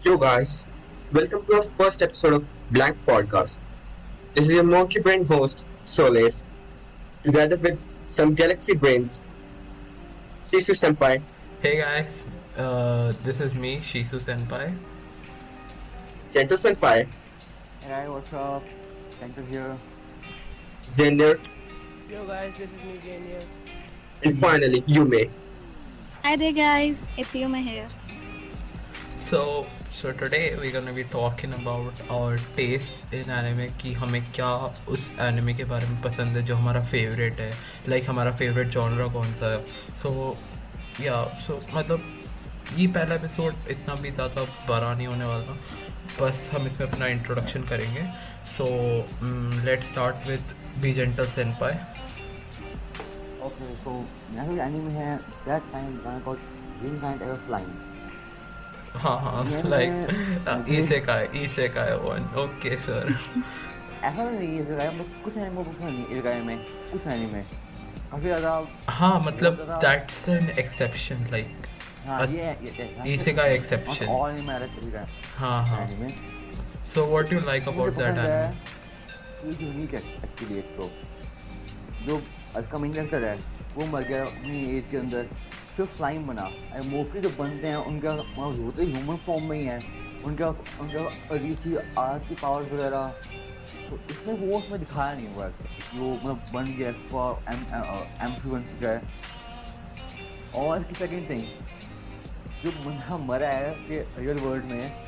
Yo guys, welcome to our first episode of Blank Podcast. This is your monkey brain host, Solace, together with some galaxy brains, Sisu Senpai, Hey guys, this is me, Shisu Senpai. Gentle Senpai, Hey, what's up? Thank you here. Xander, Yo guys, this is me Jane. and finally Yume. Hi there, guys. It's Yuma here. So today we're gonna be talking about our taste in anime कि हमें क्या उस anime के बारे में पसंद है जो हमारा favorite है, like हमारा favorite genre कौन सा है. So मतलब ये पहला एपिसोड इतना भी ज़्यादा बड़ा नहीं होने वाला, बस हम इसमें अपना इंट्रोडक्शन करेंगे. So let's start with Be Gentle Senpai. Okay, so यहाँ anime है that time when I got Green Knight Ever Flying. हाँ ये like मुझे- इसेकाई one. Okay sir. ऐसा नहीं है इस में कुछ एनिमे पसंद नहीं इस में कुछ एनिमे काफी ज़्यादा हाँ मतलब ज़्यादा- that's an exception like हाँ अ- ये इसेकाई exception. और एनिमे आ रहा है हाँ anime So what do you like about that anime? ये यूनिक है एक्चुअली एक तो जो इसका मेन कैरेक्टर है वो मर गया अपनी एज के अंदर फिर फ्लाइंग बना एंड मोस्टली जो बनते हैं उनका होते ह्यूमन फॉर्म में ही है उनका उनका अजीब सी आर्ट की पावर वगैरह तो इसमें वो उसमें दिखाया नहीं हुआ है कि वो मतलब बन गया फॉर एम सी बन चुका है और इसकी सेकेंड थिंग जो बंदा मरा है कि रियल वर्ल्ड में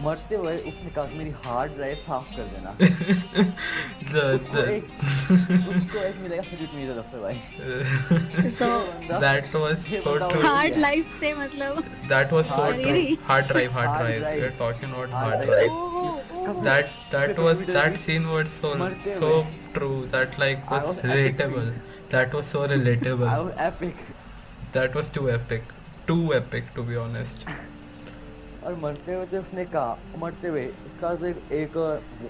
मरते हुए उसने कहा मेरी हार्ड ड्राइव साफ कर देना उसको एक मिलेगा सब्जेक्ट मेरी तरफ से भाई So, that was so true. hard life से मतलब. That was so Hard true. drive. Hard drive. Hard drive. We're talking about Hard hard drive. drive. Oh. That scene was मरते so हुए. true. That like I was was epic. relatable. That was so I relatable. was epic That was too epic. Too epic to be honest. और मरते हुए जब उसने कहा मरते हुए उसका जो एक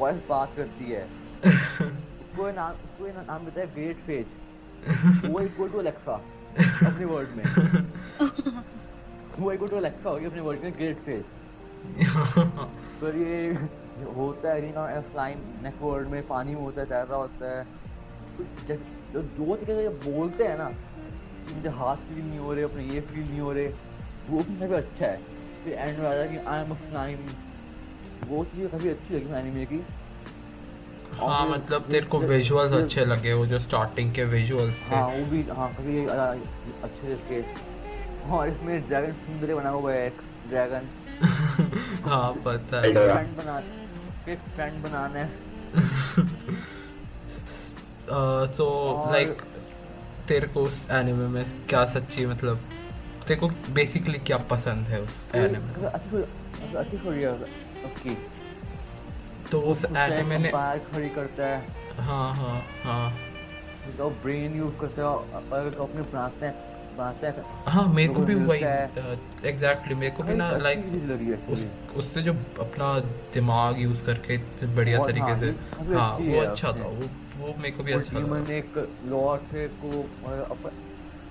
वॉइस बात करती है कोई नाम देता है ग्रेट फेज वो इक्वल टू अलेक्सा अपने वर्ड में वो इक्वल टू अलेक्सा होगी अपने वर्ड में ग्रेट फेज पर ये होता है ना फ्लाइंग नेक्स्ट वर्ल्ड में पानी में होता है तैरता होता है जो दो तरीके से बोलते हैं ना कि मुझे हाथ फील नहीं हो रहे अपने ये फील नहीं हो रहे वो भी अच्छा है फिर एंड में आता है कि आई एम फ्लाइंग वो चीज़ काफ़ी अच्छी लगी एनिमे की हाँ मतलब तेरे को विजुअल्स अच्छे लगे वो जो स्टार्टिंग के विजुअल्स थे. हाँ वो भी हाँ काफ़ी अच्छे इसके और इसमें ड्रैगन सुंदर बना हुआ है एक ड्रैगन हाँ पता है. Eldora. फ्रेंड बनाना है So और- like तेरे को उस एनिमे में क्या सच्ची मतलब तेरे को बेसिकली क्या पसंद है उस एनिमे में? अच्छी स्टोरी है उसकी तो उस एनिमे ने पैर खड़ी करता है हाँ तो ब्रेन यूज करता है अगर तो अपने बनाते हैं हाँ मेरे को भी लोगों वही मिलता है। एग्जैक्टली मेरे को भी ना अच्छी लाइक चीज़ लगी है उस actually। उससे जो अपना दिमाग यूज करके इतने बढ़िया बहुत- तरीके हाँ, से ये काफी हाँ अच्छी वो है अच्छा उसमें। था वो मेरे को भी और अच्छा ह्यूमन लगा. एक लॉर्ड से को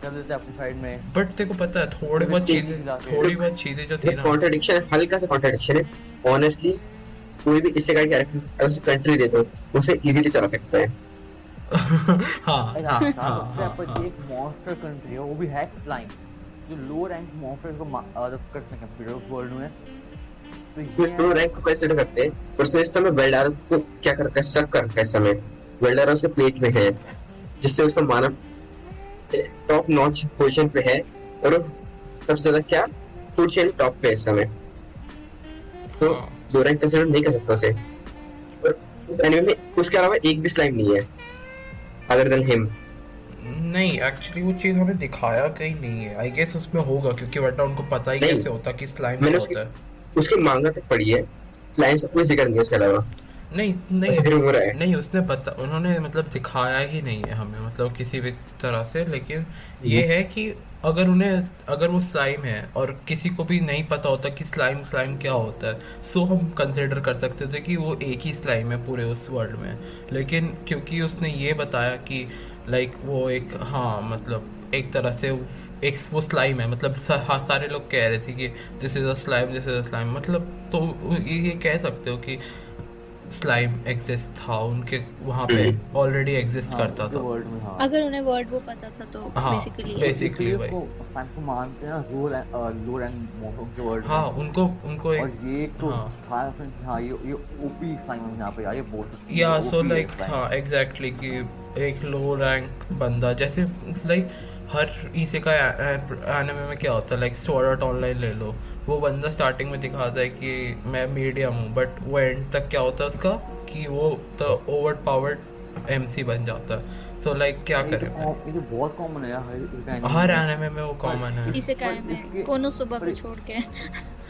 कर देते हैं अपनी साइड में बट तेरे को पता है थोड़ी बहुत चीजें जो थी ये ना कॉन्ट्रडिक्शन हल्का सा कॉन्ट्रडिक्शन है ऑनेस्टली. कोई भी इसेकाई कैरेक्टर उसे कंट्री दे दो उसे इजीली चला सकता है. हाँ ऐसा हाँ बता हाँ सकते हैं, पर हाँ ये एक मॉन्स्टर कंट्री है वो भी है फ्लाइंग जो लो रैंक मॉन्स्टर को कर सकते हैं कंप्यूटर उस वर्ल्ड में तो इसमें ये दो रैंक को कंसीडर करते हैं और उसने इस समय वेल्डारो को क्या कर रखा है, शक कर रखा है. इस समय वेल्डारो उसके प्लेट में है जिससे उसका मानव टॉप नॉच पोजीशन पे है और वो सबसे ज्यादा क्या फूड चेन टॉप पे है इस समय. तो हाँ. दो रैंक कंसीडर नहीं कर सकता उसे. और इस एनिमे में उसके अलावा एक भी स्लाइम नहीं है अदर देन हिम. नहीं एक्चुअली वो चीज हमें दिखाया कहीं नहीं है. आई गेस उसमें होगा क्योंकि वरना उनको पता ही नहीं। कैसे होता कि स्लाइम मैंने क्या होता है. उसके मांगा तक पढ़ी है. स्लाइम से कोई जिक्र नहीं है उसके अलावा. नहीं ऐसे फिर हो रहा है. नहीं उसने बता उन्होंने मतलब दिखाया ही नहीं है हमें मतलब किसी भी तरह से. लेकिन ये है कि अगर वो स्लाइम है और किसी को भी नहीं पता होता कि स्लाइम क्या होता है सो हम कंसिडर कर सकते थे कि वो एक ही स्लाइम है पूरे उस वर्ल्ड में. लेकिन क्योंकि उसने ये बताया कि लाइक वो एक हाँ मतलब एक तरह से एक वो स्लाइम है, मतलब सारे लोग कह रहे थे कि this is a slime, this is a slime, मतलब तो ये कह सकते हो कि स्लाइम एग्जिस्ट था उनके वहाँ पे, ऑलरेडी एग्जिस्ट हाँ करता उनके था। वर्ल्ड में, हाँ अगर उन्हें वर्ड वो पता था तो हाँ, बेसिकली basic- इसलिए भाई। उसको स्लाइम को मानते हैं लो रैंक मॉन्स्टर के वर्ल्ड हाँ, में। उनको और एक, ये तो हाँ था कि हाँ ये ओपी स्लाइम है यहाँ पे यार, ये बोल सकते हैं या सो ओपी है लाइक स्लाइम। हाँ एग्जैक्टली कि एक लो रैंक बंदा जैसे लाइक हर इसेकाई एनिमे में क्या होता है, लाइक स्वॉर्ड आर्ट ऑनलाइन ले लो, वो बंदा स्टार्टिंग में दिखाता है कि मैं मीडियम हूँ, बट वो एंड तक क्या होता है उसका कि वो तो ओवर पावर्ड एमसी बन जाता है। सो लाइक क्या ये तो करे भाई, ये तो बहुत कॉमन है यार हर एनिमे में वो कॉमन है। इसे काय पर में इसके- कोनो सुबह को पर- छोड़ के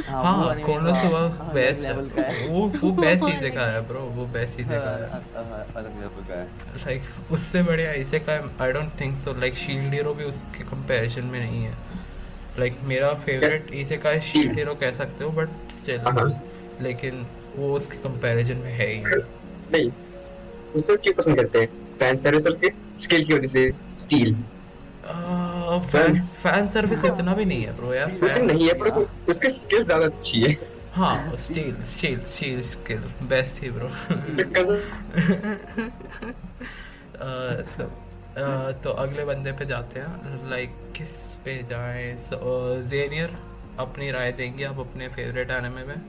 हाँ वो हाँ anime कोनो हाँ, सुबह अलग बेस्ट है, लेवल का है। वो बेस्ट वो चीज़ अलग का है है। ब्रो, वो बेस्ट चीज़ का है। अलग लेवल का है। लाइक उससे बढ़िया इसे का I don't think so, like shield hero भी उसके कंपैरिजन में नहीं है। लाइक मेरा फेवरेट इसे का शील्ड हीरो कह सकते हो, बट स्टिल, हाँ लेकिन वो उसके कंपैरिजन में है ही नहीं। नहीं, उससे क्यों पसंद करते हैं? फैन सर्विस और उसके स्किल की वजह से, स्टील फैन सर्विस इतना भी नहीं है ब्रो यार, लेकिन फैन नहीं है, पर उसकी स्किल ज्यादा अच्छी है। हाँ स्टील स्किल बेस्ट थी ब्रो। तो अगले बंदे पे जाते हैं, लाइक किस पे जाएं? जेनियर अपनी राय देंगे आप अपने फेवरेट एनिमे में।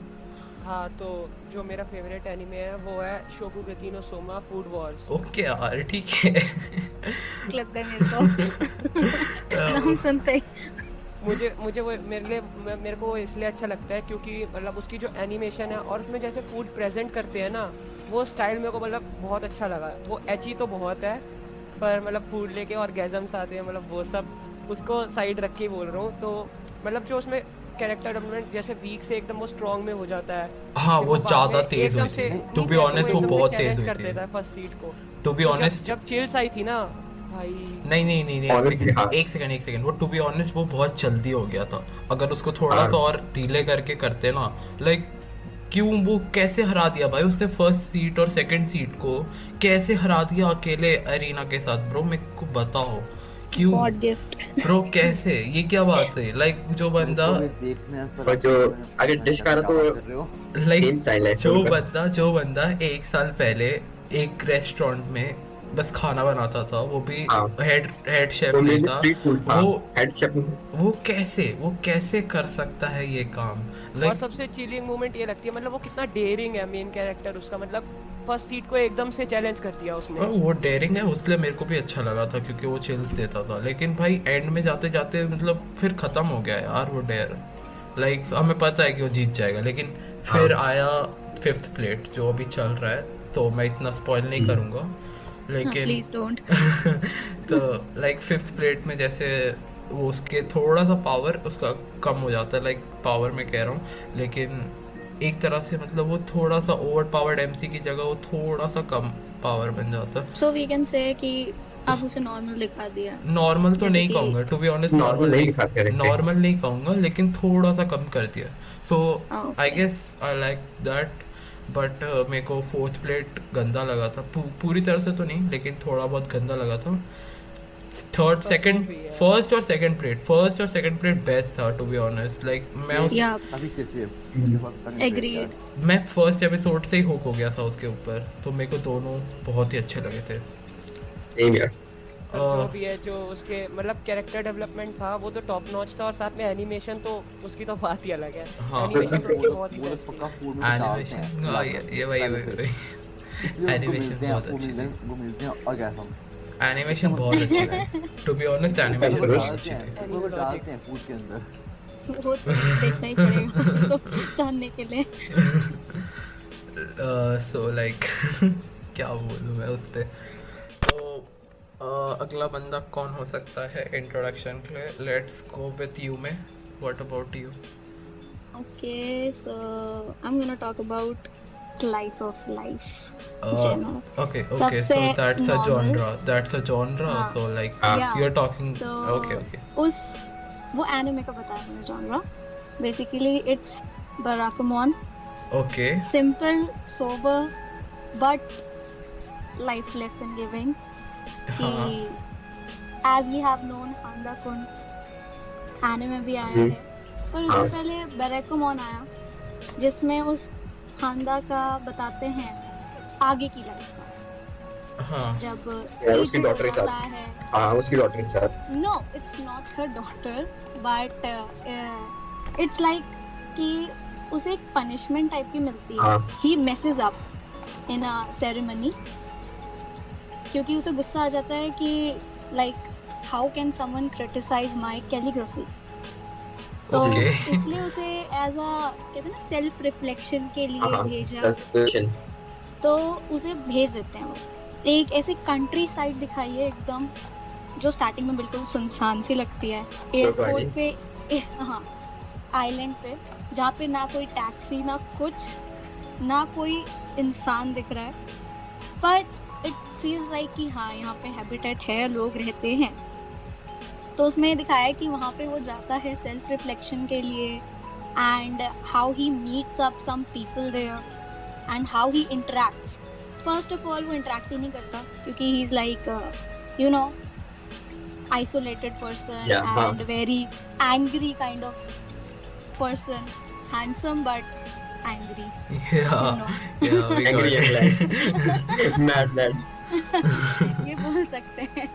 हाँ, तो जो मेरा फेवरेट एनिमे है वो है Shokugeki no Soma food wars. Okay यार ठीक है। लग गए मेरे को नाम सुनते ही। मुझे मुझे वो मेरे को वो इसलिए अच्छा लगता है क्योंकि मतलब उसकी जो एनिमेशन है और उसमें जैसे फूड प्रेजेंट करते हैं ना, वो स्टाइल मेरे को मतलब बहुत अच्छा लगा। वो एची तो बहुत है, पर मतलब फूड लेके ऑर्गेजम्स आते हैं, मतलब वो सब उसको साइड रख के बोल रहा हूँ। तो मतलब जो उसमें कैरेक्टर डेवलपमेंट जैसे वीक से एकदम वो स्ट्रॉन्ग में हो जाता है। हाँ फिर वो बाद ज़्यादा में तेज एकदम हुई से थी, नहीं, टू बी जैसे ऑनेस्ट वो एकदम से बहुत तेज challenge हुई कर थी, देता है फर्स्ट सीट को। टू बी तो ऑनेस्ट। जब चिल्स आई थी ना भाई, नहीं Honestly, हाँ। एक सेकंड, वो टू बी ऑनेस्ट वो बहुत जल्दी हो गया था। अगर उसको थोड़ा हाँ। सा और डिले करके करते ना, लाइक क्यों वो कैसे हरा दिया भाई उसने फर्स्ट सीट और सेकंड सीट को, कैसे हरा दिया अकेले अरीना के साथ ब्रो, मेरे को बताओ क्यों गॉड गिफ्ट। ब्रो, कैसे, ये क्या बात है? लाइक जो बंदा और जो अगर डिश खा रहा तो सेम स्टाइल है जो बंदा एक साल पहले एक रेस्टोरेंट में बस खाना बनाता था, वो भी हाँ। हेड शेफ वो नहीं मेनली था, स्ट्रीट फूड था, वो हेड शेफ। वो कैसे कर सकता है ये काम? और लाइक सबसे चिलिंग मोमेंट ये लगती है मतलब वो कितना डेयरिंग है मेन कैरेक्टर उसका, मतलब फर्स्ट सीट को एकदम से चैलेंज कर दिया उसने। वो डेयरिंग है, उसलिए मेरे को भी अच्छा लगा था क्योंकि वो चिल्स देता था, लेकिन भाई एंड में जाते जाते मतलब फिर खत्म हो गया यार वो डेयर। लाइक हमें पता है कि वो जीत जाएगा, लेकिन फिर आया फिफ्थ प्लेट जो अभी चल रहा है, तो मैं इतना स्पॉइल नहीं करूँगा, लेकिन प्लीज डोंट। तो लाइक फिफ्थ प्लेट में जैसे वो उसके थोड़ा सा पावर उसका कम हो जाता है, लाइक पावर में कह रहा हूँ, लेकिन एक तरह से मतलब वो थोड़ा सा ओवर पावर्ड एमसी की जगह वो थोड़ा सा कम पावर बन जाता है। सो वी कैन से कि आप उसे नॉर्मल दिखा दिया। नॉर्मल तो जैसे नहीं कि- कहूँगा, टू बी ऑनेस्ट Normal नहीं दिखाते रहते। नॉर्मल नहीं कहूँगा, लेकिन थोड़ा सा कम कर दिया। So Okay. I guess I like that, but मेरे को फोर्थ प्लेट गंदा लगा था, पूरी तरह से तो नहीं, लेकिन थोड़ा बहुत गंदा लगा था। थर्ड सेकंड भी है। फर्स्ट और सेकंड प्लेट बेस्ट था टू बी ऑनेस्ट। लाइक या अभी कैसे एग्रीड। मैं फर्स्ट एपिसोड से ही हुक हो गया था उसके ऊपर, तो मेरे को दोनों बहुत ही अच्छे लगे थे। सेम यार। जो भी है, जो उसके मतलब कैरेक्टर डेवलपमेंट था वो तो टॉप नॉच था, और साथ में एनिमेशन तो उसकी तो बात ही अलग है। हाँ। एनिमेशन तो उसकी बहुत ही वो बेस्ट पक्का थी। फूड में डालते एनिमेशन हैं। हाँ, ये वही एनिमेशन बहुत अच्छी थी, वो मिलते हैं और क्या हम एनिमेशन बहुत अच्छी थी, टू बी ऑनेस्ट एनिमेशन बहुत अच्छी थी। वो डालते हैं फूड के अंदर। वो तो देखना ही पड़ेगा उसको जानने के लिए। सो लाइक क्या बोलूँ मैं उस पे। तो अगला बंदा कौन हो सकता है इंट्रोडक्शन के लिए? लेट्स गो विथ यू में, what about you? Okay, so I'm gonna talk about slice of life. Uh, genre. okay, so सबसे that's a normal. genre. हाँ. So like Yeah. you're talking. So Okay. वो anime का बताया मैंने genre. Basically, it's Barakamon. Okay. Simple, sober, but life lesson giving. हाँ. कि as we have known Handa kun anime भी आया हम्म, है, पर उससे हाँ पहले बैरेकुमोन आया जिसमें उस हांदा का बताते हैं आगे की लाइफ का, हाँ जब उसकी एज हो डॉटर के जाता साथ, है. हाँ उसकी डॉटर के साथ। No, it's not her daughter, but it's like कि उसे एक पनिशमेंट टाइप की मिलती है. हाँ He messes up in a ceremony क्योंकि उसे गुस्सा आ जाता है कि like how can someone criticize my calligraphy. तो ओके इसलिए उसे एज अ कहते हैं ना सेल्फ रिफ्लेक्शन के हाँ लिए हाँ भेजा, सेल्फ। तो उसे भेज देते हैं वो. एक ऐसे कंट्री साइड दिखाई है एकदम, जो स्टार्टिंग में बिल्कुल सुनसान सी लगती है, एयरपोर्ट पे हाँ आइलैंड पे, जहाँ पे ना कोई टैक्सी ना कुछ, ना कोई इंसान दिख रहा है, बट इट फील्स लाइक कि हाँ यहाँ पे हैबिटेट है, लोग रहते हैं. तो उसमें ये दिखाया है कि वहाँ पे वो जाता है सेल्फ रिफ्लेक्शन के लिए, and how he meets up some people there and how he interacts. First of all वो इंटरेक्ट ही नहीं करता क्योंकि he is like you know isolated person Yeah, huh. and very angry kind of person, handsome but angry, you ya know. Ya we angry got and mad mad. ये बोल सकते हैं.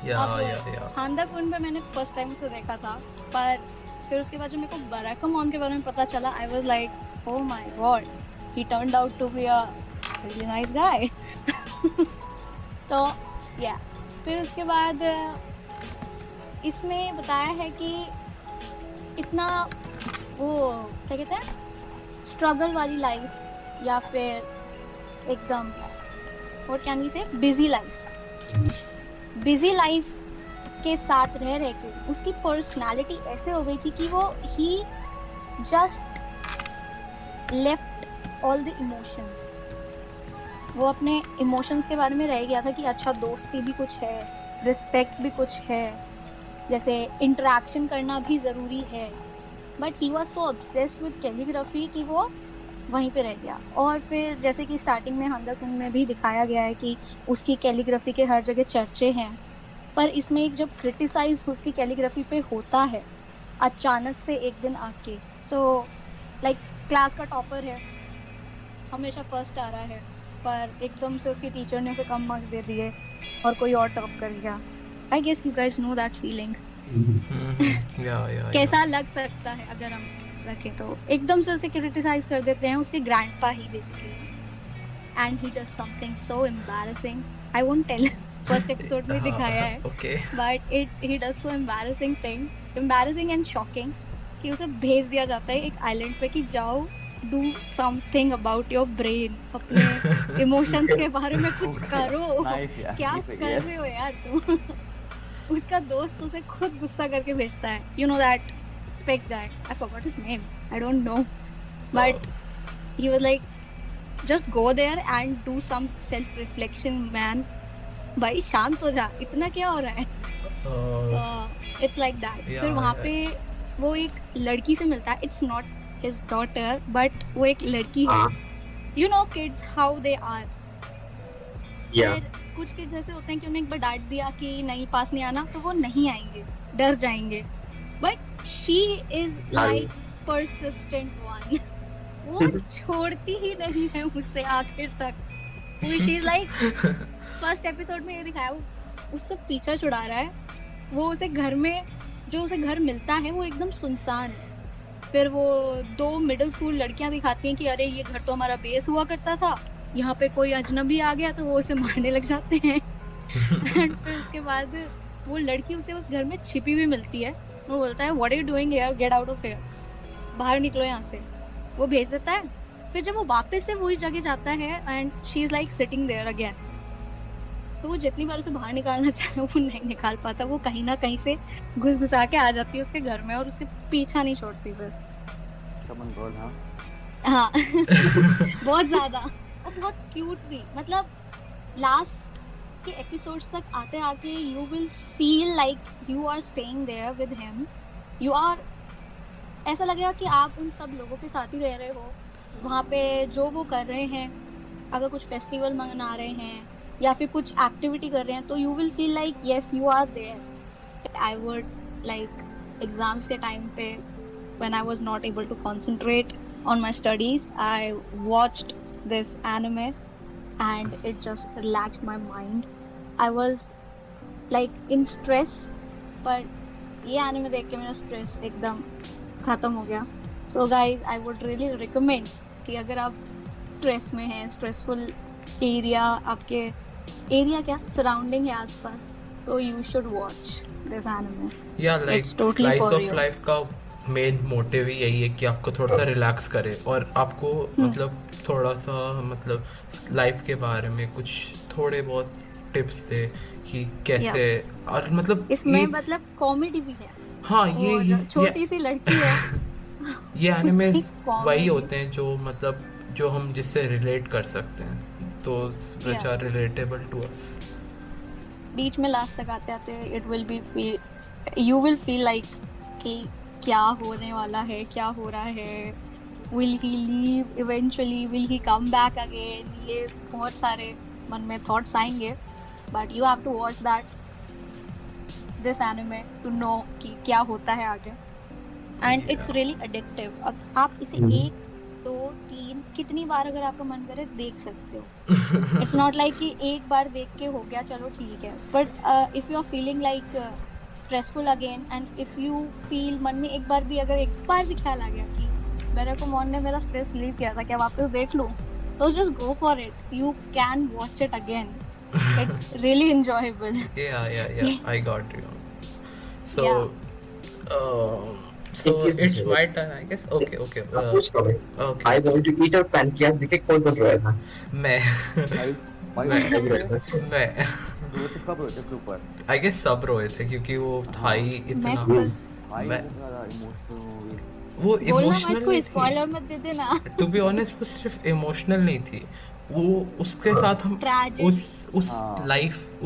या अब या हांदा कुन पे मैंने फर्स्ट टाइम उसे देखा था, पर फिर उसके बाद जब मेरे को बैरेकुमोन के बारे में पता चला, I was like oh my God, he turned out to be a really nice guy. तो या फिर उसके बाद इसमें बताया है कि इतना वो क्या कहते हैं स्ट्रगल वाली लाइफ, या फिर एकदम व्हाट कैन वी से बिजी लाइफ के साथ रह रह के उसकी पर्सनालिटी ऐसे हो गई थी कि वो ही just left all the emotions. वो अपने इमोशंस के बारे में रह गया था कि अच्छा दोस्ती भी कुछ है, रिस्पेक्ट भी कुछ है, जैसे इंटरेक्शन करना भी ज़रूरी है, but he was so obsessed with calligraphy कि वो वहीं पे रह गया. और फिर जैसे कि स्टार्टिंग में हांदा कुन में भी दिखाया गया है कि उसकी कैलीग्राफी के हर जगह चर्चे हैं, पर इसमें एक जब क्रिटिसाइज उसकी कैलीग्राफी पे होता है अचानक से एक दिन आके, सो लाइक क्लास का टॉपर है, हमेशा फर्स्ट आ रहा है, पर एकदम से उसकी टीचर ने उसे कम मार्क्स दे दिए और कोई और टॉप कर गया. I guess you guys know that feeling. या कैसा लग सकता है अगर हम रखें तो. एकदम से उसे क्रिटिसाइज कर देते हैं, उसके ग्रैंडपा ही basically, and he does something so embarrassing. I won't tell, first episode में दिखाया है, okay but he does so embarrassing thing, embarrassing and shocking, कि उसे भेज दिया जाता है एक आइलैंड पे कि जाओ do something about your brain, अपने इमोशंस के बारे में कुछ करो. Nice यार, क्या keep it, कर yes. रहे हो यार तुम. उसका दोस्त उसे खुद गुस्सा करके भेजता है, you know that specs guy, I forgot his name, I don't know, but he was like just go there and do some self reflection man. भाई शांत हो जा, इतना क्या हो रहा है. It's like that. Yeah, फिर वहाँ yeah. पे वो एक लड़की से मिलता है, it's not his daughter but वो एक लड़की है. हाँ you know kids how they are. या फिर कुछ किड्स ऐसे होते हैं कि उन्हें एक बार डांट दिया कि नहीं पास नहीं आना, तो वो नहीं आएंगे, डर जाएंगे, but she is like persistent one. वो छोड़ती ही नहीं है उससे आखिर तक. She is like first episode में ये दिखाया, वो उससे पीछा छुड़ा रहा है. वो उसे घर में, जो उसे घर मिलता है वो एकदम सुनसान है. फिर वो 2 मिडिल स्कूल लड़कियां दिखाती हैं कि अरे ये घर तो हमारा बेस हुआ करता था, यहाँ पे कोई अजनबी आ गया तो वो उसे मारने लग जाते हैं. एंड फिर उसके बाद वो लड़की उसे उस घर में छिपी हुई मिलती है. वो बोलता है what are you doing here, get out of here, बाहर निकलो यहाँ से. वो भेज देता है. फिर जब वो वापस से वही जगह जाता है and she is like sitting there again, तो वो जितनी बार उसे बाहर निकालना चाहे वो नहीं निकाल पाता. वो कहीं ना कहीं से घुस घुसा के आ जाती है उसके घर में और उसके पीछा नहीं छोड़ती. फिर Someone girl, हाँ. हाँ बहुत ज्यादा, और बहुत क्यूट भी. मतलब लास्ट के एपिसोड्स तक आते आके you will feel like you are staying there with him. You are, ऐसा लगेगा कि आप उन सब लोगों के साथ ही रह रहे हो वहाँ पे, जो वो कर रहे हैं. अगर कुछ फेस्टिवल मना रहे हैं, या फिर कुछ एक्टिविटी कर रहे हैं तो you will feel like yes you are there. I would like exams के टाइम पे when I was not able to concentrate on my studies, I watched this anime and it just relaxed my mind. I was like in stress, but ये anime देख के मेरा stress एकदम खत्म हो गया. So guys, I would really recommend कि अगर आप stress में हैं, stressful area आपके area क्या surrounding है आसपास, तो you should watch this anime. या like It's totally slice for of you. Life का मेन मोटिव ही यही है कि आपको थोड़ा सा रिलैक्स करे और आपको मतलब थोड़ा सा मतलब लाइफ के बारे में कुछ थोड़े बहुत टिप्स दे कि कैसे और मतलब इसमें ये मतलब कॉमेडी भी है. हाँ वो जो छोटी सी लड़की है ये एनिमे उसकी comedy- वही होते हैं जो मतलब जो हम जिससे रिलेट कर सकते हैं तो which Yeah. are relatable to us. बीच में लास्ट तक आते आते it will be feel you will feel like कि क्या होने वाला है, क्या हो रहा है, will he leave eventually, will he come back again, ये बहुत सारे मन में थॉट्स आएंगे. But you have to watch that this anime to know कि क्या होता है आगे. And it's really addictive. आप इसे 1 2 3 कितनी बार अगर आपका मन करे देख सकते हो. इट्स नॉट लाइक कि एक बार देख के हो गया चलो ठीक है. But if you are feeling like stressful again and if you feel मन में एक बार भी ख्याल आ गया कि मेरे को मॉन ने मेरा स्ट्रेस रिलीव किया था, क्या वापस देख लूं, तो just go for it. You can watch it again. It's really enjoyable. Yeah, I got you. So, Yeah. So एक चीज it's पूछो। my turn, I guess. Okay. आप पूछ रहे हो Okay. I want to eat a pancreas देख के कौन बोल रहा था मैं भाई मैं वो तो कब रोते थे ऊपर I guess सब रोए थे क्योंकि वो था ही मैं इतना खुद भाई मैं- वो ज्यादा इमोशनल मूवी वो बोलना मत, इमोशनल कोई नहीं स्पॉइलर थी. मत दे देना. टू बी ऑनेस्ट वो सिर्फ इमोशनल नहीं थी, वो उसके साथ हम Tragedy. उस हाँ। लाइफ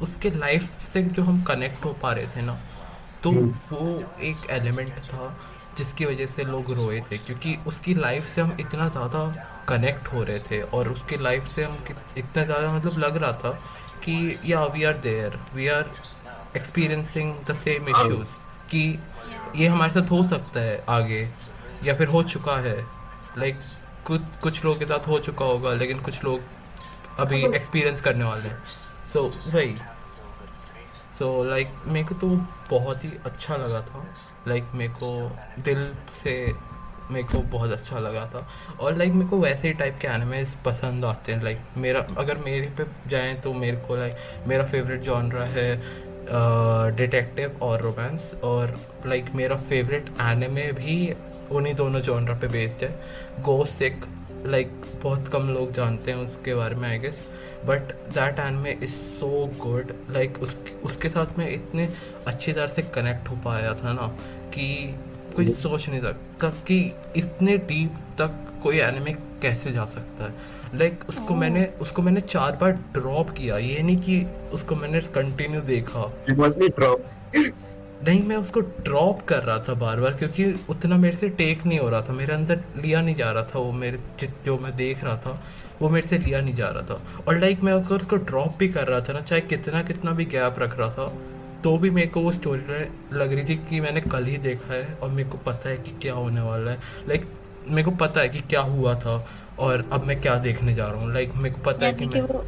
उसके लाइफ से जो हम कनेक्ट हो पा रहे थे ना, तो वो एक एलिमेंट था जिसकी वजह से लोग रोए थे क्योंकि उसकी लाइफ से हम इतना ज़्यादा कनेक्ट हो रहे थे और उसकी लाइफ से हम इतना ज़्यादा मतलब लग रहा था कि ya we are there, we are experiencing the same issues कि ये हमारे साथ हो सकता है आगे या फिर हो चुका है. लाइक कुछ लोगों के साथ हो चुका होगा लेकिन कुछ लोग अभी एक्सपीरियंस करने वाले हैं. सो वही लाइक मेरे को तो बहुत ही अच्छा लगा था. लाइक मेरे को दिल से मेरे को बहुत अच्छा लगा था और लाइक मेरे को वैसे ही टाइप के एनिमेस पसंद आते हैं. लाइक अगर मेरे पे जाएं तो मेरे को लाइक मेरा फेवरेट जॉनरा है डिटेक्टिव और रोमांस और लाइक मेरा फेवरेट एनिमे भी उन्हीं दोनों जॉनरा पे बेस्ड है. गोसिक लाइक बहुत कम लोग जानते हैं उसके बारे में I guess, but that anime is so good. Like उसके साथ मैं इतने अच्छी तरह से कनेक्ट हो पाया था ना कि कोई सोच नहीं सकता कि इतने डीप तक कोई एनिमे कैसे जा सकता है. लाइक उसको मैंने 4 बार ड्रॉप किया. ये नहीं कि उसको मैंने कंटिन्यू देखा, इट वाज नहीं ड्रॉप नहीं मैं उसको ड्रॉप कर रहा था बार बार क्योंकि उतना मेरे से टेक नहीं हो रहा था, मेरे अंदर लिया नहीं जा रहा था. वो मेरे जो मैं देख रहा था वो मेरे से लिया नहीं जा रहा था. और लाइक मैं अगर उसको ड्रॉप भी कर रहा था ना, चाहे कितना भी गैप रख रहा था, तो भी मेरे को वो स्टोरी लग रही थी कि मैंने कल ही देखा है और मेरे को पता है कि क्या होने वाला है. लाइक मेरे को पता है कि क्या हुआ था और अब मैं क्या देखने जा रहा हूँ. लाइक मेरे को पता है कि यानी कि मैं वो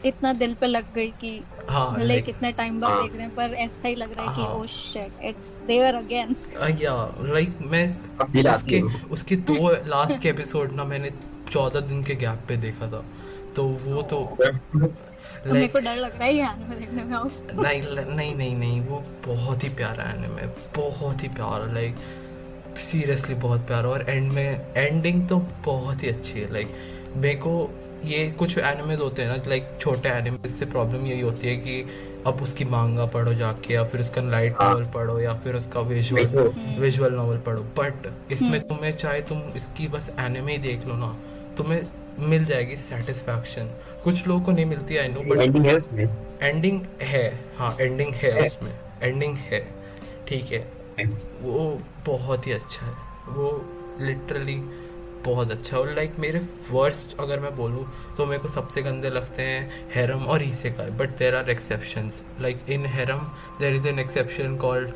इतना दिल पे लग गई कि हाँ भले लाइक कितने टाइम बाद हाँ। देख रहे हैं पर ऐसा ही लग रहा है कि हाँ। Oh shit it's there again. Ya like मैं फील आती है उसके 2 लास्ट के एपिसोड ना मैंने 14 दिन के गैप पे देखा था, तो वो तो तो मेरे लाइक को डर लग रहा है ये एनिमे देखने में. अब नहीं वो बहुत ही प्यारा एनिमे, बहुत ही प्यारा. लाइक सीरियसली बहुत प्यारा. और एंडिंग तो बहुत ही अच्छी है. लाइक मेरे को ये कुछ एनिमेज होते हैं ना लाइक छोटे एनिमे से प्रॉब्लम यही होती है कि अब उसकी मांगा पढ़ो जाके या फिर उसका लाइट नॉवल पढ़ो या फिर उसका विजुअल नॉवल पढ़ो. बट इसमें तुम्हें चाहे तुम इसकी बस एनिमे ही देख लो ना, तुम्हें मिल जाएगी सेटिस्फैक्शन. कुछ लोगों को नहीं मिलती आई नो, बट एंडिंग है उसमें एंडिंग है. हाँ एंडिंग है उसमें, एंडिंग है ठीक है. वो बहुत ही अच्छा है. वो लिटरली बहुत अच्छा। और लाइक मेरे वर्स्ट अगर मैं बोलूँ तो मेरे को सबसे गंदे लगते हैं हेरम और isekai, but there are exceptions. Like in harem there is an exception called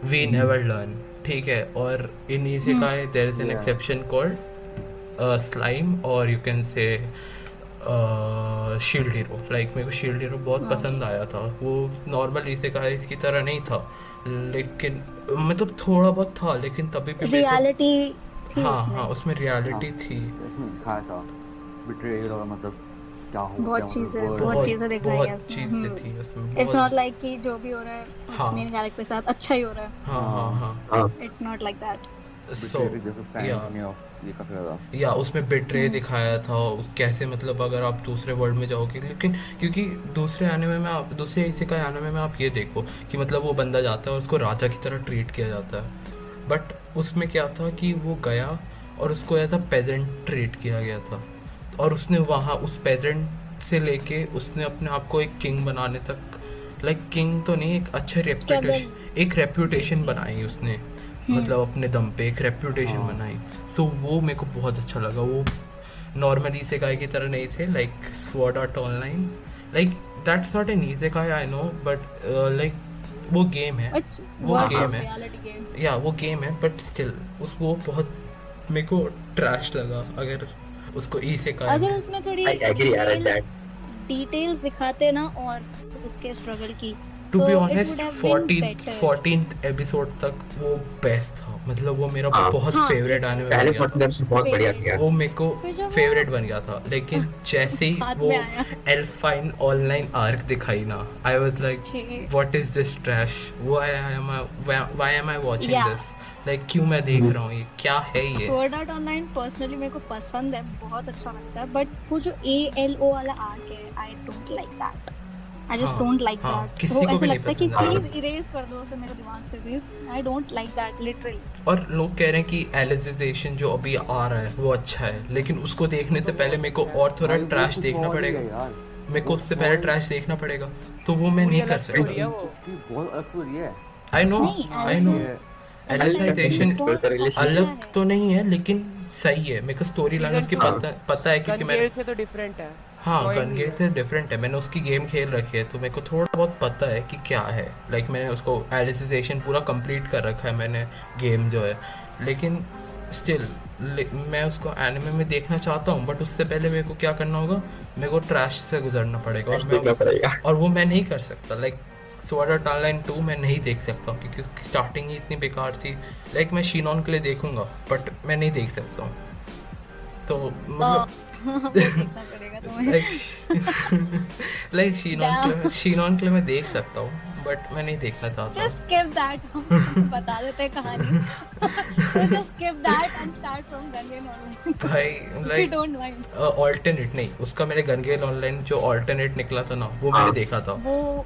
we never learn, ठीक है, और in isekai there is an Yeah. Exception called slime, और you can say shield hero. Like मेरे को shield hero बहुत पसंद आया था। वो नॉर्मल इसेकाई इसकी तरह नहीं था, लेकिन मतलब थोड़ा बहुत था, लेकिन तभी भी मेरे को रियलिटी थी हाँ उसमें। हाँ उसमें रियलिटी थी। इसमें दिखाया था बिट्रेयल और मतलब क्या हो बहुत क्या चीजें मतलब बहुत चीजें दिखाई हैं बहुत उसमें। चीज़ें थी उसमें। इट्स बहुत- नॉट लाइक कि जो भी हो रहा है उस हाँ। मेन कैरेक्टर के साथ अच्छा ही हो रहा है। हाँ हाँ हाँ हाँ it's not like that. So betrayal जैसे या फैन नहीं हो ये काफी ज्यादा या उसमें बिट्रे दिखाया था कैसे, मतलब अगर आप दूसरे वर्ल्ड में जाओगे, लेकिन क्योंकि दूसरे एनिमे में आप दूसरे इसेकाई एनिमे में आप ये देखो कि मतलब वो बंदा जाता है और उसको राजा की तरह ट्रीट किया जाता है, बट उसमें क्या था कि वो गया और उसको एज अ पेजेंट ट्रीट किया गया था, और उसने वहाँ उस पेजेंट से लेके उसने अपने आप को एक किंग बनाने तक, लाइक किंग तो नहीं, एक अच्छा रेप्यूटेशन बनाई उसने, मतलब अपने दम पे एक रेप्यूटेशन बनाई। सो वो मेरे को बहुत अच्छा लगा। वो नॉर्मली इसेकाई की तरह नहीं थे, like sword art online, like that's not an isekai I know, but like वो गेम है, इट्स वो वर्क गेम है, रियलिटी गेम। या वो गेम है, बट स्टिल उस वो बहुत मेरे को ट्रैश लगा अगर उसको इसेकाई अगर उसमें थोड़ी I agree यार at that. डिटेल्स दिखाते ना और उसके स्ट्रगल की, to so be it honest would have been better. 14th episode तक वो बेस्ट था, मतलब वो मेरा हाँ। बहुत हाँ, फेवरेट एनिमे बन पहले गया 14 था। एपिसोड बहुत बढ़िया Favorite. किया। वो मेरे को फिर जब वो- फेवरेट बन गया था, लेकिन जैसे ही बाद वो में आया। एल्फाइन ऑनलाइन आर्क दिखाई ना, आई वाज लाइक ठीक। What is this trash, why am I watching Yeah. This, like क्यों मैं देख रहा हूँ, ये क्या है ये। स्वॉर्ड आर्ट ऑनलाइन पर्सनली मेरे को पसंद है, बहुत अच्छा लगता है, बट वो जो ALO वाला आर्क है, I don't like that. I just हाँ, डोंट लाइक हाँ, दैट। किसी वो को ऐसा भी नहीं लगता है कि पसंद है। प्लीज इरेज कर दो उसे मेरे दिमाग से भी। I don't like that literally. और लोग कह रहे हैं कि एलिसिटेशन जो अभी आ रहा है वो अच्छा है, लेकिन उसको देखने से पहले मेरे को और थोड़ा भाई, वो ट्रैश कुछ देखना और ही पड़ेगा, है यार। मेरे को उससे पहले ट्रैश देखना पड़ेगा, तो वो मैं पूरी नहीं कर अलग story है सकता। वो। उसकी बहुत अलग स्टोरी है आई नो नहीं, आई नो ये एलिसिटेशन बहुत relationship अलग तो नहीं है, लेकिन सही है। मेरे को स्टोरी लाइन उसकी हाँ। पता है, क्योंकि मैंने गनगेट से तो डिफरेंट है। हाँ Point गन भी गेट है। से डिफरेंट है, मैंने उसकी गेम खेल रखी है, तो मेरे को थोड़ा बहुत पता है कि क्या है। लाइक मैंने उसको एलिसिटेशन पूरा कंप्लीट कर रखा है मैंने गेम जो है, लेकिन स्टिल मैं उसको एनिमे में देखना चाहता हूँ, बट उससे पहले मेरे को क्या करना होगा, मेरे को ट्रैश से गुजरना पड़ेगा, और देखना पड़ेगा। और वो मैं नहीं कर सकता। लाइक स्वॉर्ड आर्ट ऑनलाइन 2 मैं नहीं देख सकता हूँ, क्योंकि उसकी स्टार्टिंग ही इतनी बेकार थी। लाइक मैं शिनॉन के लिए देखूंगा, बट मैं नहीं देख सकता हूँ, तो मतलब देखना पड़ेगा तुम्हें। लाइक शीनॉन के लिए मैं देख सकता हूँ, बट मैं नहीं देखना चाहता। Just skip that. हम बता देते हैं कहानी। So just skip that and start from Gungan Online. भाई We like don't mind. Alternate नहीं, उसका मैंने गनगेल ऑनलाइन जो ऑल्टरनेट निकला था ना, वो मैंने हाँ। देखा था,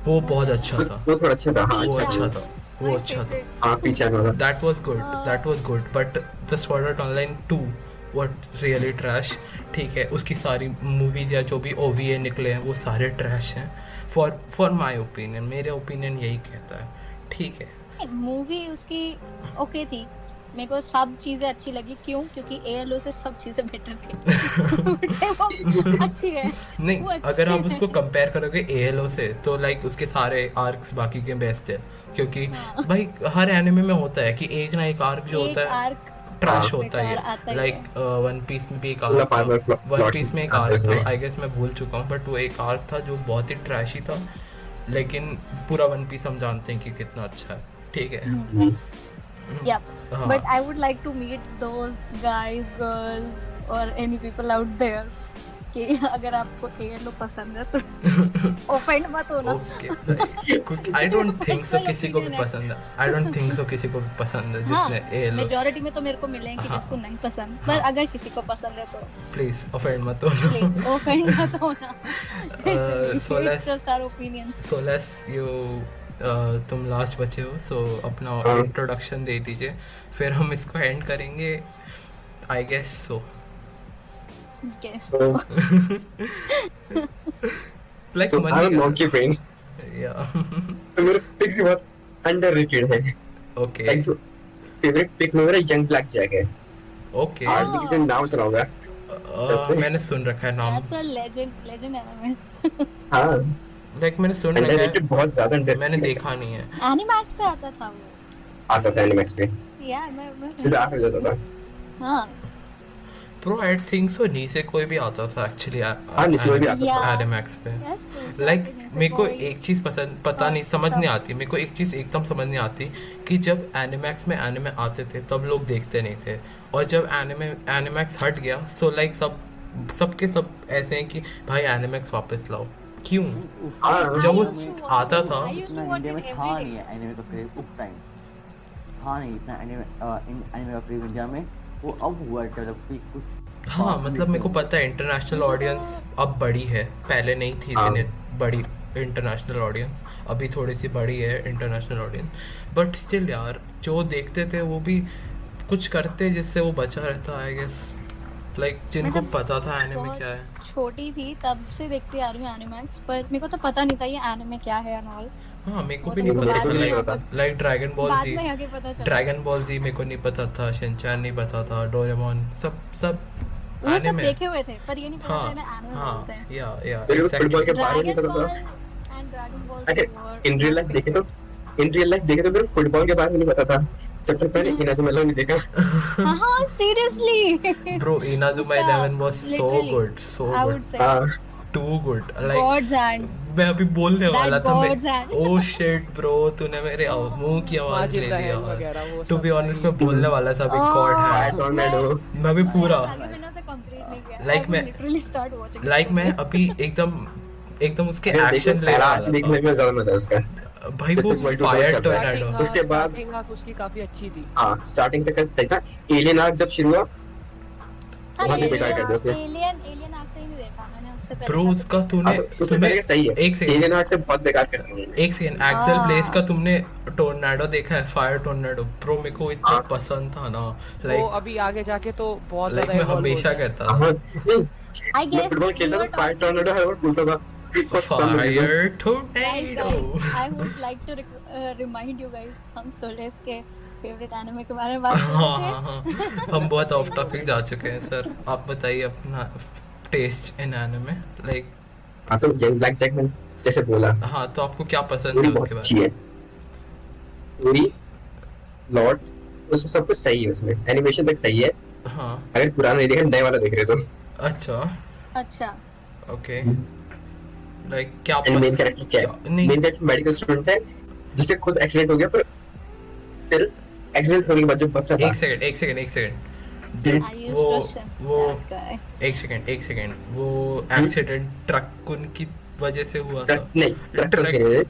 वो बहुत अच्छा था, वो थोड़ा अच्छा था। हाँ वो पीछा। अच्छा था, वो My अच्छा था। favorite. हाँ पीछा वाला। That was good, but the Sword Art Online 2 what really trash। ठीक है, उसकी सारी मूवीज या जो भी OVA निकले हैं वो सारे ट्रैश हैं, फॉर माई ओपिनियन, मेरे ओपिनियन यही कहता है। ठीक है, मूवी उसकी ओके थी, मेरे को सब चीजें अच्छी लगी। क्यों? क्योंकि ALO से सब चीजें बेटर थी। मुझे वो अच्छी है। नहीं वो अच्छी अगर आप है। उसको कंपेयर करोगे ALO से, तो लाइक उसके सारे आर्क्स बाकी के बेस्ट है, क्योंकि भाई हर एनिमे में होता है कि एक ना एक आर्क जो एक होता है आर्क ट्रैश हाँ। होता बेकार आता है। ही लाइक वन पीस में भी एक मतलब आर्क था, farmer वन plots पीस में एक आते आर्क था, उसमें। आई गेस मैं भूल चुका हूँ, बट वो एक आर्क था जो बहुत ही ट्रैशी था, लेकिन पूरा वन पीस हम जानते हैं कि कितना अच्छा है। ठीक है, Yeah, हाँ। but I would like to meet those guys, girls or any people out there कि अगर आपको ALO पसंद है तो ऑफेंड मत होना। Okay, I don't think so Personal किसी को भी opinion है। पसंद है, आई डोंट थिंक सो किसी को भी पसंद है जिसने ALO। मेजॉरिटी में तो मेरे को मिले हैं कि हाँ। जिसको नहीं पसंद, पर हाँ। अगर किसी को पसंद है तो प्लीज ऑफेंड मत होना। प्लीज ऑफेंड मत होना। so It's let's- just our opinions. So let's you तुम लास्ट बचे हो, सो अपना हाँ। इंट्रोडक्शन दे दीजिए, फिर हम इसको एंड करेंगे, I guess so. Guess. So, like so I'm a monkey brain. या तो मेरा पिक से बहुत अंडररेटेड है। ओके लाइक जो फेवरेट पिक में मेरा यंग ब्लैक जैक है। ओके आज किसी ने नाम सुना होगा ऐसे। मैंने सुन रखा है नाम, दैट्स अ लेजेंड एनिमे। हाँ लाइक मैंने सुन रखा अंडररेटेड, बहुत ज्यादा है, मैंने अंडररेटेड देखा नहीं है। एनिमैक्स पे आता था वो आता था एनिमैक्स पे, यार। मैं सीधा 8 हो जाता था। हाँ ब्रो आई थिंक सो नी से कोई भी आता था एक्चुअली हाँ, नी से कोई भी आता था। एनिमैक्स पे। यस लाइक मेरे को एक चीज पसंद पता नहीं समझ नहीं आती, मेरे को एक चीज एकदम समझ नहीं आती कि जब एनिमैक्स में एनिमे आते थे तब लोग देखते नहीं थे, और जब एनिमैक्स हट गया सो लाइक सबके सब ऐसे हैं कि भाई एनिमैक्स वापस लाओ। क्यों? हाँ जब वो I आता था इतना इंडिया में था नहीं है एनिमे का क्रेज उस टाइम, था नहीं इतना एनिमे का क्रेज इंडिया में। वो अब हुआ डेवलप कुछ। हाँ मतलब मेरे को पता है इंटरनेशनल ऑडियंस अब बड़ी है, पहले नहीं थी इतनी बड़ी इंटरनेशनल ऑडियंस, अभी थोड़ी सी बड़ी है इंटरनेशनल ऑडियंस, बट स्टिल यार जो देखते थे वो भी कुछ करते जिससे वो बचा रहता आई गेस, लाइक जिनको मतलब पता था एनिमे बहुत क्या है। छोटी थी तब से देखती आ रही हूँ एनिमैक्स, पर मेरे को तो पता नहीं था ये एनिमे क्या है एंड ऑल। हाँ मेरे को वो भी तो नहीं मेरे पता को था, बाद में लाइक ड्रैगन बॉल बाद जी, में आगे पता चला। ड्रैगन बॉल जी मेरे को नहीं पता था, शिनचैन नहीं पता था, डोरेमोन सब वो सब एनिमे। देखे हुए थे पर ये नहीं पता हाँ था ना एनिमे हाँ बोलते हैं। या मेरे को एग्जैक्टली। फुटबॉल के बारे में नहीं ड्रैगन पता बॉल था। एंड ड्रैगन बॉल अरे इन रियल लाइफ देखे तो मेरे को फुटबॉल के बारे में नहीं पता था, जब तक मैंने इनाजुमेला नहीं देखा। हाँ seriously bro Inazuma 11 was so good, so I good, would say हाँ too good, like gods and मैं अभी बोलने That वाला था gods मैं, and- ओ शिट ब्रो तूने मेरे मुंह की आवाज माजिद ले दहन लिया। वगैरह वो टू सब बी ऑनेस्ट भाई। मैं बोलने वाला था अभी गॉड Oh, है, फायर टोर्नेडो। मैं भी पूरा मैंने उसे कंप्लीट नहीं किया। Like I will मैं- literally start watching it like मैं today. अभी एकदम उसके अरे देखो, एक्शन ले पहला रहा आर्क देखने था में ज्यादा मजा है उसका। भाई, वो जब तक World War फायर चल रहा है। टोर्नेडो। उसके बाद- स्टार्टिंग आर्क उसकी काफी अच्छी थी। हाँ स्टार्टिंग तक का सही था, एलियन आर्क जब शुरू हुआ हाँ, वहाँ पे बेकार कर दिया उसे। एलियन आर्क से ही नहीं देखा मैंने, उससे पहले ब्रो का उसका तो तूने हाँ, तो उससे पहले का सही है। एक सेकंड एलियन आर्क से बहुत बेकार कर दिया उन्होंने। एक सेकंड एक्सेल हाँ। प्लेस का तुमने टोर्नेडो देखा है, फायर टोर्नेडो? ब्रो मेरे को इतना हाँ। पसंद था ना, वो लाइक अभी आगे जाके तो बहुत लाइक ज्यादा मैं evolve हमेशा होता है। करता हाँ था नहीं, I मैं guess फुटबॉल खेलता you था, were फायर talking- टोर्नेडो हर बार बोलता था। For some reason। Fire Guys, tornado. I would like to remind you guys, हम सोलेस के फेवरेट एनिमे के बारे में बात कर हाँ रहे हाँ थे। हाँ हम बहुत ऑफ टॉपिक जा चुके हैं सर, आप बताइए अपना टेस्ट इन एनिमे, लाइक हाँ तो यंग ब्लैक जैक मैंने जैसे बोला, हाँ तो आपको क्या पसंद स्टोरी है बहुत उसके अच्छी बारे है, स्टोरी प्लॉट उसमें सब कुछ सही है, उसमें एनिमेशन तक सही है। में? हाँ अगर पुराना नहीं देखा, नए वाला देख रहे हो तो। अच्छा अच्छा ओके, लाइक क्या एंड मेन कैरेक्टर क्या है? नहीं मेन कैरेक्टर मेडिकल स्टूडेंट है जिसे खुद एक्सीडेंट हो गया, पर फिर एक्सीडेंट होने के बाद जब बच्चा था, एक सेकंड I used वो to ship वो that guy. एक सेकंड वो एक्सीडेंट ट्रक उनकी वजह से हुआ था? ट्रक नहीं, ट्रैक्टर नहीं है,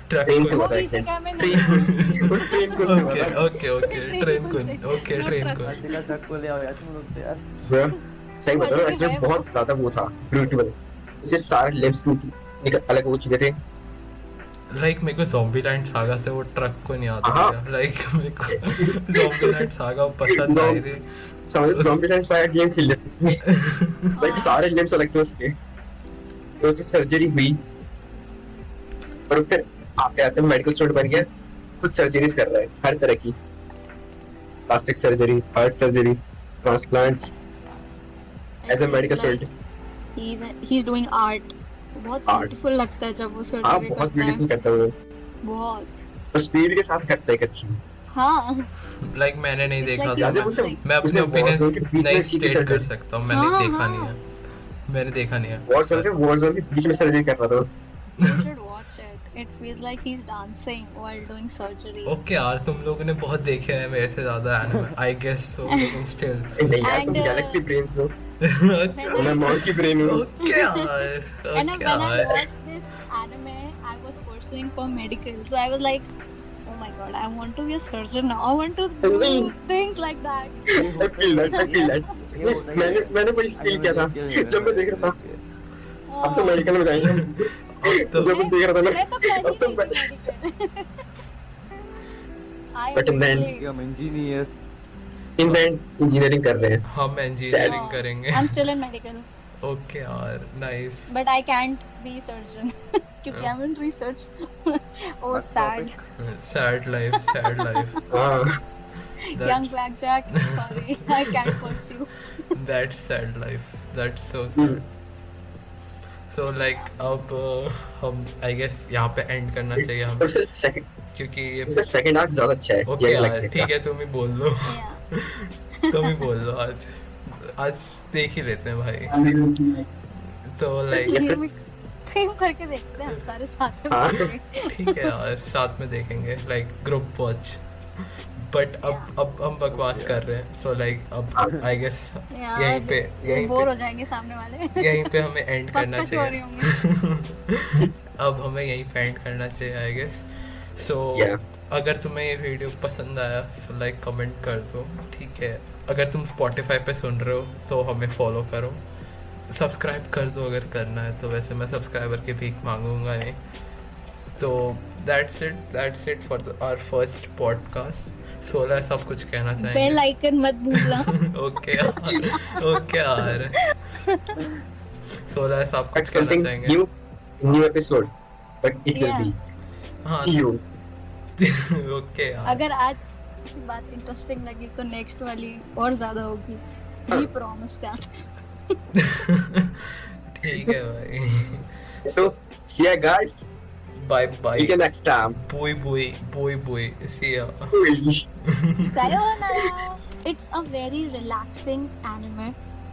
ट्रक ट्रेन से वो हुआ था भी से एक्सीडेंट। क्या मैं नहीं वो ट्रेन को से हुआ ओके था। ओके ट्रेन को, ओके No ट्रेन truck. को। आजकल ट्रक को ले आओ यार तुम लोग तो यार। ब्रो, सही बता रहा हूँ, But एक्सीडेंट है वो। बहुत ज्यादा वो था, ब्रूटल। उसके सारे लिम्स निकल अलग हो चुके थे। लाइक मेरे को ज़ॉम्बीलैंड सागा से वो ट्रक को नहीं आता हाँ। था, लाइक मेरे को ज़ॉम्बीलैंड सागा पसंद आई थी। समझ, ज़ॉम्बीलैंड सागा गेम खेल लिया था उसने। लाइक सारे लिम्स अलग थे उसके, तो उसकी सर्जरी हुई, और फिर आते आते मेडिकल स्टूडेंट बन गया, कुछ सर्जरीज कर रहा है हर तरह की, plastic surgery, heart surgery, transplants, as a medical student. he's doing art. बहुत Art. ब्यूटीफुल लगता है जब वो हाँ सर्जरी बहुत करता ब्यूटीफुल है, करता है वो, बहुत। और स्पीड के साथ करता है एक अच्छी। हाँ लाइक मैंने नहीं It's देखा like था, याद है dancing. उसे? मैं अपने उसने ओपिनियन Warzone के बीच में नहीं की थी स्टेट कर surgery। सकता हूँ, मैंने हाँ, देखा हाँ। नहीं है, मैंने देखा नहीं है। वॉरज़ोन के बीच में सर्जरी कर रहा था। You should watch it. It feels like he's dancing while doing surgery. Okay यार तुम लोगों ने बहुत देखे हैं मेरे से ज्यादा एनिमे, आई गेस सो, लेकिन स्टिल नहीं यार, तुम And, गैलेक्सी ब्रेन्स हो, अच्छा मैं मॉन्की ब्रेन हूँ। ओके यार, And ओके when I यार। watched this anime, I was pursuing for medical. So I was like, oh my god, I want to be a surgeon now. I want to do things like that. I feel that. मैंने वही feel किया था जब मैं देख रहा था। अब तो मेडिकल में जाएंगे हम। अब तो जब मैं देख रहा था मैं तो कर अब तो ही नहीं थी medical. I But then- literally- हम इंजीनियर इन द इंजीनियरिंग कर रहे हैं। हम इंजीनियरिंग No, करेंगे। I'm still in medical, okay यार, nice. but I can't be surgeon क्योंकि I'm in research. Oh, sad. Sad life, sad life. हाँ Young That's blackjack, sorry, I can't pursue. that's sad life. That's so Hmm. sad. So like अब हम I guess यहाँ पे end करना चाहिए और हमें उसका सेकंड क्योंकि ये उसका सेकंड आर्क ज्यादा अच्छा है ओके Young यार Blackjack ठीक का। है तुम ही बोल लो Yeah. तुम ही बोल लो आज देख ही लेते हैं भाई तो लाइक या फिर- स्ट्रीम करके देखते हैं हम सारे साथ में हाँ। बैठ के। ठीक है यार साथ में देखेंगे लाइक ग्रुप वॉच बट अब हम बकवास कर रहे हैं सो लाइक अब आई गेस यार बोर हो जाएंगे सामने वाले। यहीं पे हमें एंड करना पक्का सो रही चाहिए होंगी। अब हमें यहीं पे एंड करना चाहिए आई गेस सो Yeah. अगर तुम्हें ये वीडियो पसंद आया सो लाइक कमेंट कर दो ठीक है अगर तुम स्पॉटिफाई पे सुन रहे हो तो हमें फॉलो करो सब्सक्राइब कर दो अगर करना है तो वैसे मैं सब्सक्राइबर की भीख मांगूंगा नहीं तो that's it for our first podcast 16 सब कुछ कहना बेल चाहेंगे आइकन मत भूलना। ओके यार 16 सब कुछ कहना something चाहेंगे new episode but it will Yeah. be हाँ you ओके यार अगर आज की बात इंटरेस्टिंग लगी तो नेक्स्ट वाली और ज्यादा होगी। We promise that. ठीक है भाई so see ya guys bye bye see you next time बुई see ya Sayonara. It's a very relaxing anime.